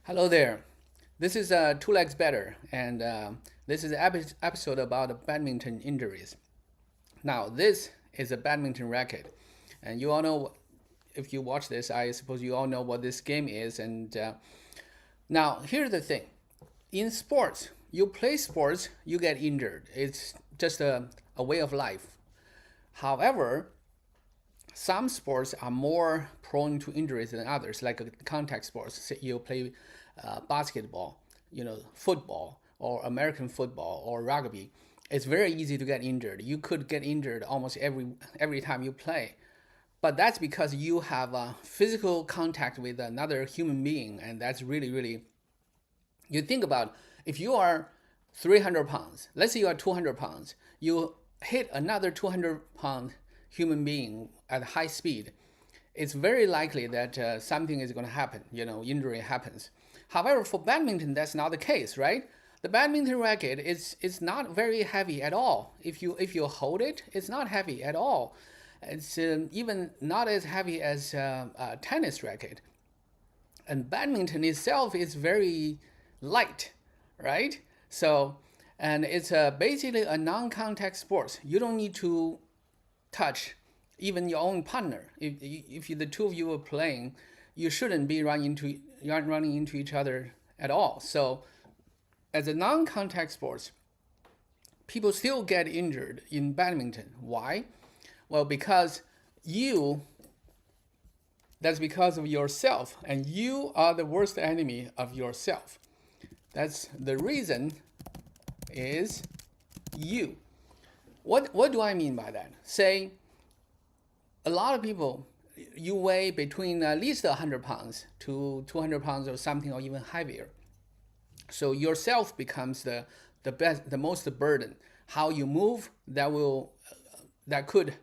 Hello there. This is Two Legs Better, and this is an episode about badminton injuries. Now, this is a badminton racket, and you all know, if you watch this, I suppose you all know what this game is. And now, here's the thing: in sports, you play sports, you get injured. It's just a way of life. However, some sports are more prone to injuries than others, like contact sports. Say you play basketball, football, or American football, or rugby. It's very easy to get injured. You could get injured almost every time you play, but that's because you have a physical contact with another human being, and that's really. You think about, if you are 300 pounds, let's say you are 200 pounds, you hit another 200-pound human being at high speed, it's very likely that something is going to happen, injury happens. However, for badminton, that's not the case, right? The badminton racket is not very heavy at all. If you hold it, it's not heavy at all. It's even not as heavy as a tennis racket. And badminton itself is very light, right? So, and it's basically a non-contact sport. You don't need to touch even your own partner. If the two of you are playing, you shouldn't be running into each other at all. So, as a non-contact sport, people still get injured in badminton. Why? Well, that's because of yourself, and you are the worst enemy of yourself. That's the reason is you. What do I mean by that? Say, a lot of people, you weigh between at least 100 pounds to 200 pounds or something, or even heavier. So yourself becomes the most burden. How you move, that could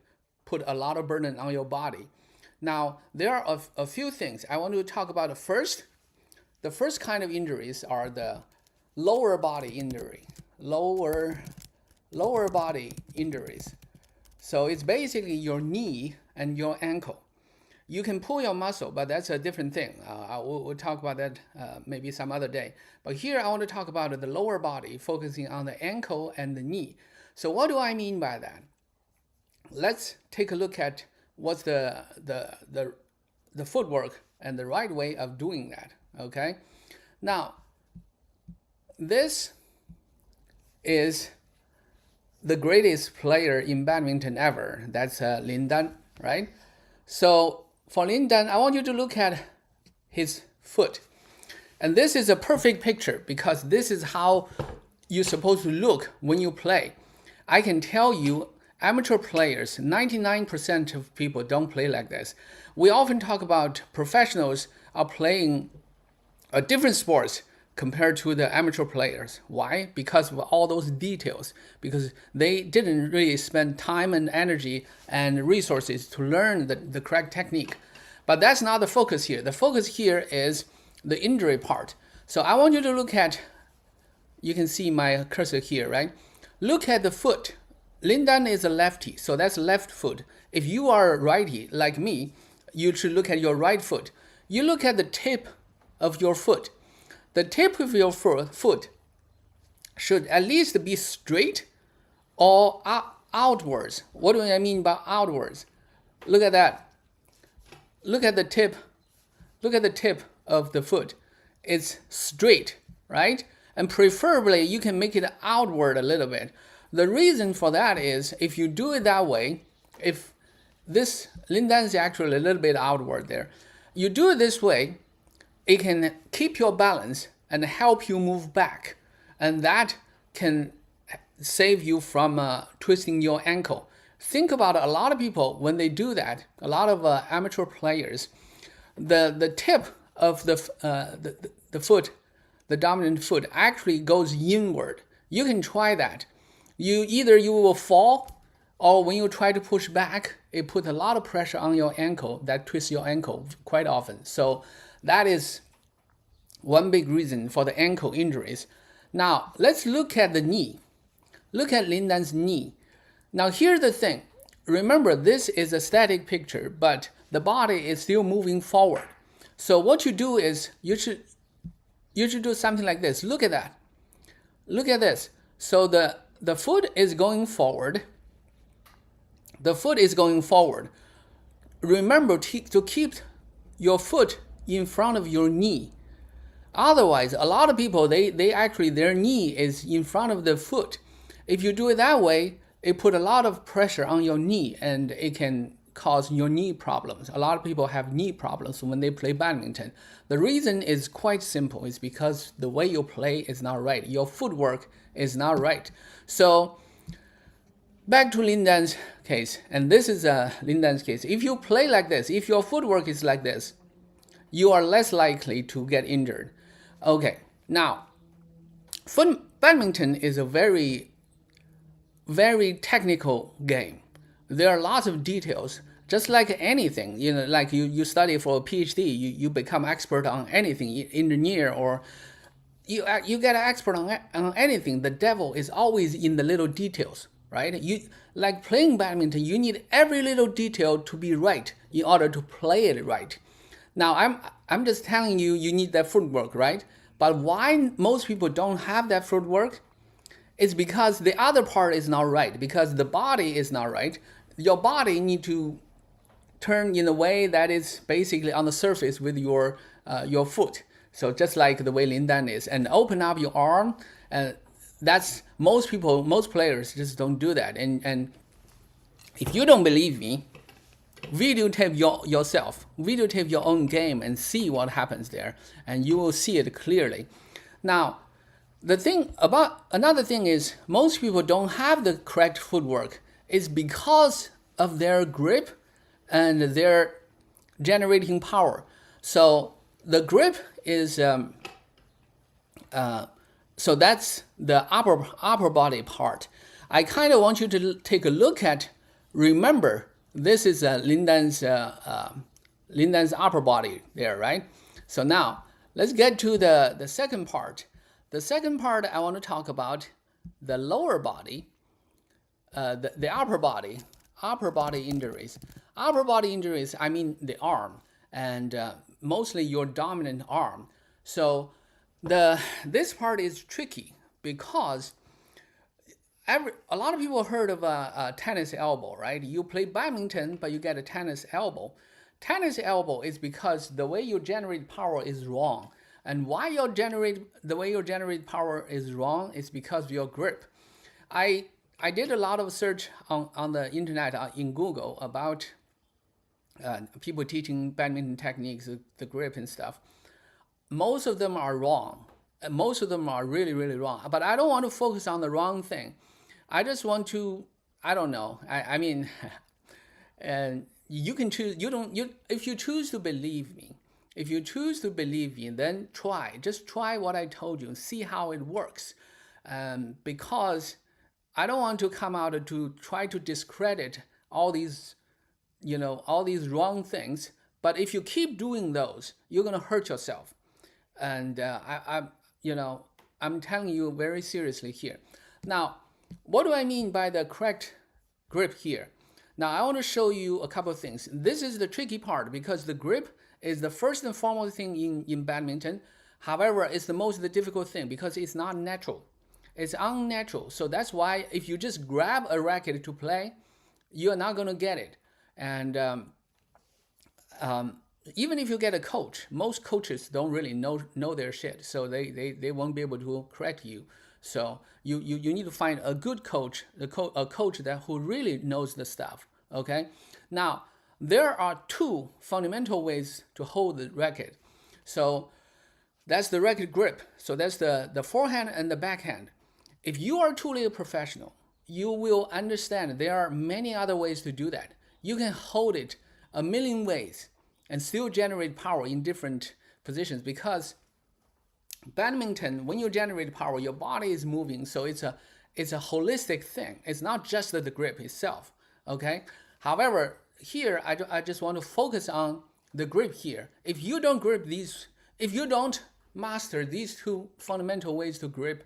put a lot of burden on your body. Now, there are a few things I want to talk about. First, the first kind of injuries are the lower body injury. Lower body injuries. So it's basically your knee and your ankle. You can pull your muscle, but that's a different thing. We'll talk about that maybe some other day. But here I want to talk about the lower body, focusing on the ankle and the knee. So what do I mean by that? Let's take a look at what's the footwork and the right way of doing that. Okay. Now, this is the greatest player in badminton ever. That's Lin Dan, right? So for Lin Dan, I want you to look at his foot. And this is a perfect picture, because this is how you're supposed to look when you play. I can tell you, amateur players, 99% of people don't play like this. We often talk about professionals are playing a different sports compared to the amateur players. Why? Because of all those details. Because they didn't really spend time and energy and resources to learn the correct technique. But that's not the focus here. The focus here is the injury part. So I want you to look at, you can see my cursor here, right? Look at the foot. Lin Dan is a lefty, so that's left foot. If you are a righty like me, you should look at your right foot. You look at the tip of your foot. The tip of your foot should at least be straight or outwards. What do I mean by outwards? Look at that. Look at the tip. Look at the tip of the foot. It's straight, right? And preferably you can make it outward a little bit. The reason for that is, if you do it that way, if this Lin Dan is actually a little bit outward there, you do it this way, it can keep your balance and help you move back. And that can save you from twisting your ankle. Think about it, a lot of people, when they do that, a lot of amateur players, the tip of the foot, the dominant foot, actually goes inward. You can try that. You will fall, or when you try to push back, it puts a lot of pressure on your ankle. That twists your ankle quite often. So that is one big reason for the ankle injuries. Now, let's look at the knee. Look at Lin Dan's knee. Now, here's the thing. Remember, this is a static picture, but the body is still moving forward. So what you do is, you should you should do something like this. Look at that. Look at this. So the foot is going forward. The foot is going forward. Remember to keep your foot in front of your knee. Otherwise, a lot of people, they actually, their knee is in front of the foot. If you do it that way, it put a lot of pressure on your knee and it can cause your knee problems. A lot of people have knee problems when they play badminton. The reason is quite simple. It's because the way you play is not right. Your footwork is not right. So back to Lin Dan's case, and this is Lin Dan's case. If you play like this, if your footwork is like this, you are less likely to get injured. Okay, now, badminton is a very, very technical game. There are lots of details. Just like anything, like you study for a PhD, you become expert on anything, engineer, or you get an expert on anything. The devil is always in the little details, right? You like playing badminton, you need every little detail to be right in order to play it right. Now I'm just telling you, you need that footwork, right? But why most people don't have that footwork? It's because the other part is not right, because the body is not right. Your body need to turn in a way that is basically on the surface with your foot. So just like the way Lin Dan is, and open up your arm, and that's most players just don't do that. And if you don't believe me, videotape yourself, videotape your own game and see what happens there, and you will see it clearly. Now, another thing is most people don't have the correct footwork. It's because of their grip and their generating power. So the grip is so that's the upper body part. I kind of want you to take a look at. Remember, this is Lin Dan's upper body there, right? So now let's get to the second part. The second part I want to talk about the lower body, the upper body injuries. Upper body injuries, I mean the arm, and mostly your dominant arm. So this part is tricky because a lot of people heard of a tennis elbow, right? You play badminton, but you get a tennis elbow. Tennis elbow is because the way you generate power is wrong. And why the way you generate power is wrong is because of your grip. I did a lot of search on the internet, in Google, about people teaching badminton techniques, the grip and stuff. Most of them are wrong. Most of them are really, really wrong. But I don't want to focus on the wrong thing. I just want to, I don't know. I mean, and you can choose. If you choose to believe me, then just try what I told you and see how it works. Because I don't want to come out to try to discredit all these wrong things. But if you keep doing those, you're gonna hurt yourself. And I'm telling you very seriously here. Now, what do I mean by the correct grip here? Now, I want to show you a couple of things. This is the tricky part because the grip is the first and foremost thing in badminton. However, it's the difficult thing because it's not natural. It's unnatural. So that's why if you just grab a racket to play, you're not going to get it. And even if you get a coach, most coaches don't really know their shit. So they won't be able to correct you. So you need to find a good coach, a coach who really knows the stuff. Okay. Now, there are two fundamental ways to hold the racket. So that's the racket grip. So that's the forehand and the backhand. If you are truly a professional, you will understand there are many other ways to do that. You can hold it a million ways and still generate power in different positions, because badminton, when you generate power, your body is moving, so it's a holistic thing. It's not just the grip itself. Okay. However, here I just want to focus on the grip here. If you don't master these two fundamental ways to grip,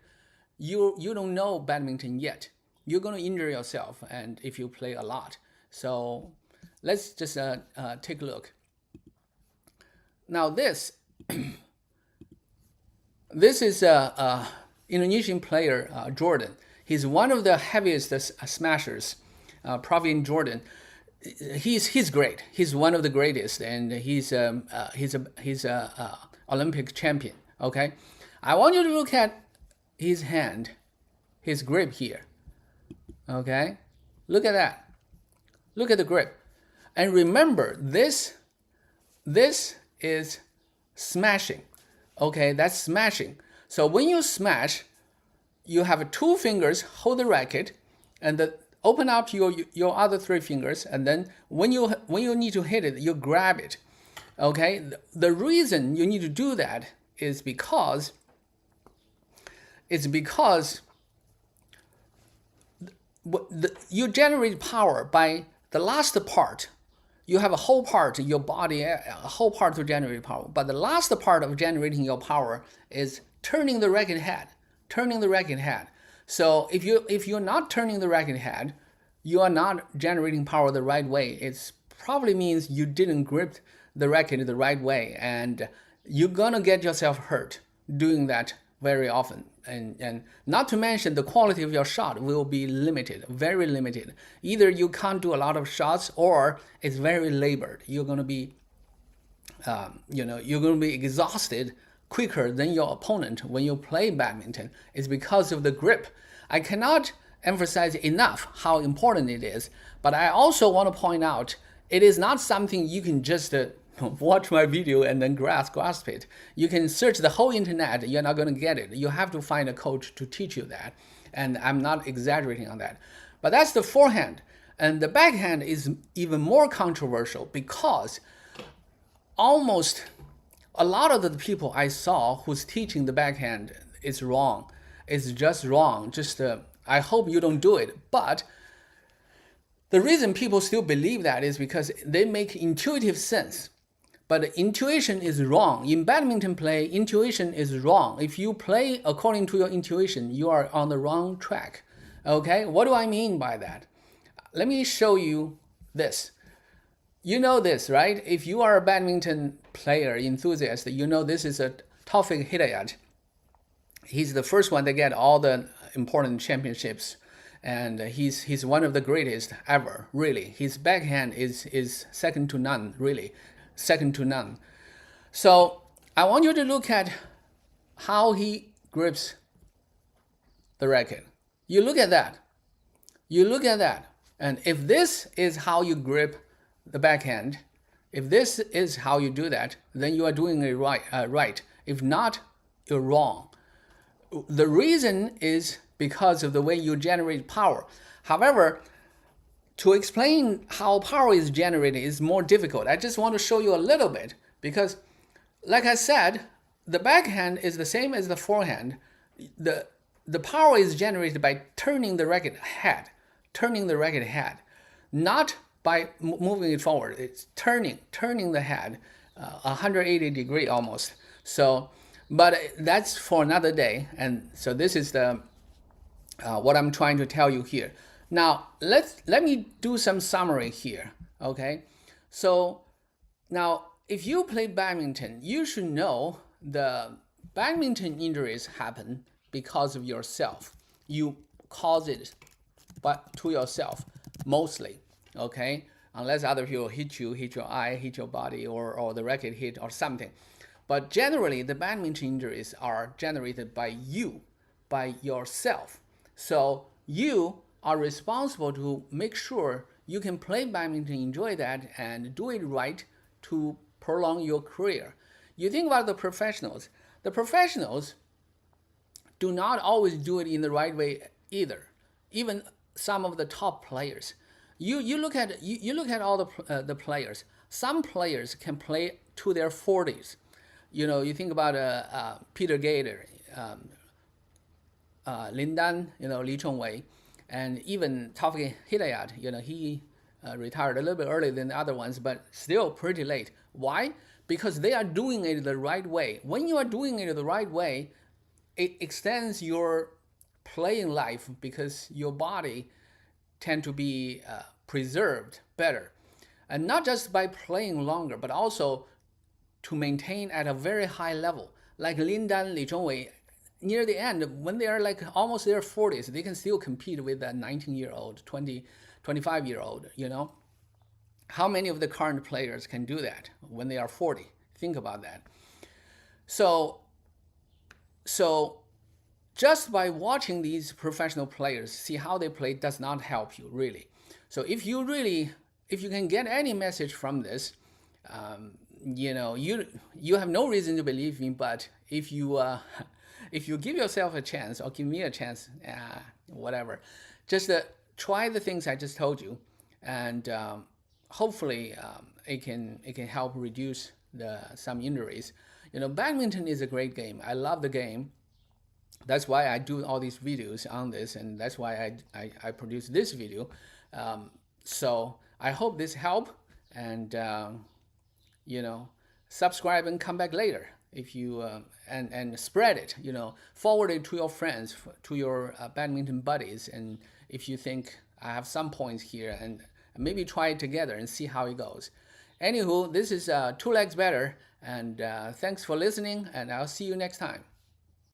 you don't know badminton yet. You're going to injure yourself, and if you play a lot. So let's just take a look. Now this This is a Indonesian player, Jordan. He's one of the heaviest smashers, probably in Jordan. He's great. He's one of the greatest, and he's a Olympic champion. Okay, I want you to look at his hand, his grip here. Okay, look at that. Look at the grip, and remember this is smashing. Okay, that's smashing. So when you smash, you have two fingers hold the racket, and open up your other three fingers, and then when you need to hit it, you grab it. Okay, the reason you need to do that is because you generate power by the last part. You have a whole part, your body, a whole part to generate power. But the last part of generating your power is turning the racket head. Turning the racket head. So if you're not turning the racket head, you are not generating power the right way. It probably means you didn't grip the racket the right way, and you're gonna get yourself hurt doing that very often. And not to mention the quality of your shot will be limited, very limited. Either you can't do a lot of shots, or it's very labored. You're gonna be, you're gonna be exhausted quicker than your opponent when you play badminton. It's because of the grip. I cannot emphasize enough how important it is, but I also want to point out it is not something you can just watch my video and then grasp it. You can search the whole internet, you're not going to get it. You have to find a coach to teach you that, and I'm not exaggerating on that. But that's the forehand. And the backhand is even more controversial because almost a lot of the people I saw who's teaching the backhand is wrong. It's just wrong. I hope you don't do it. But the reason people still believe that is because they make intuitive sense. But intuition is wrong. In badminton play, intuition is wrong. If you play according to your intuition, you are on the wrong track. Okay, what do I mean by that? Let me show you this. You know this, right? If you are a badminton player, enthusiast, you know this is a Taufik Hidayat. He's the first one to get all the important championships, and he's one of the greatest ever, really. His backhand is second to none, really, second to none. So I want you to look at how he grips the racket. You look at that. You look at that. And if this is how you grip the backhand, if this is how you do that, then you are doing it right. If not, you're wrong. The reason is because of the way you generate power. However, to explain how power is generated is more difficult. I just want to show you a little bit because, like I said, the backhand is the same as the forehand. The power is generated by turning the racket head, not by moving it forward. It's turning the head 180 degree almost. So, but that's for another day. And so this is the what I'm trying to tell you here. Now let me do some summary here. Okay, so now if you play badminton, you should know the badminton injuries happen because of yourself. You cause it, but to yourself mostly. Okay, unless other people hit you, hit your eye, hit your body, or the racket hit or something. But generally, the badminton injuries are generated by you, by yourself. So you are responsible to make sure you can play badminton, enjoy that, and do it right to prolong your career. You think about the professionals. The professionals do not always do it in the right way either. Even some of the top players. You look at all the players. Some players can play to their 40s. You know, you think about Peter Gator, Lin Dan, Li Chongwei, and even Taufik Hidayat. He retired a little bit earlier than the other ones, but still pretty late. Why? Because they are doing it the right way. When you are doing it the right way, it extends your playing life because your body tend to be preserved better. And not just by playing longer, but also to maintain at a very high level. like Lin Dan, Li Zhongwei, near the end, when they are like almost their 40s, they can still compete with a 19-year-old, 20, 25-year-old, you know? How many of the current players can do that when they are 40? Think about that. So just by watching these professional players, see how they play does not help you really. So if you can get any message from this, you know, you have no reason to believe me, but if you if you give yourself a chance or give me a chance, whatever, just try the things I just told you, and hopefully it can help reduce some injuries. You know, badminton is a great game. I love the game. That's why I do all these videos on this, and that's why I produce this video. So I hope this helped, and you know, subscribe and come back later if you and spread it. You know, forward it to your friends, to your badminton buddies, and if you think I have some points here, and maybe try it together and see how it goes. Anywho, this is Two Legs Better, and thanks for listening, and I'll see you next time.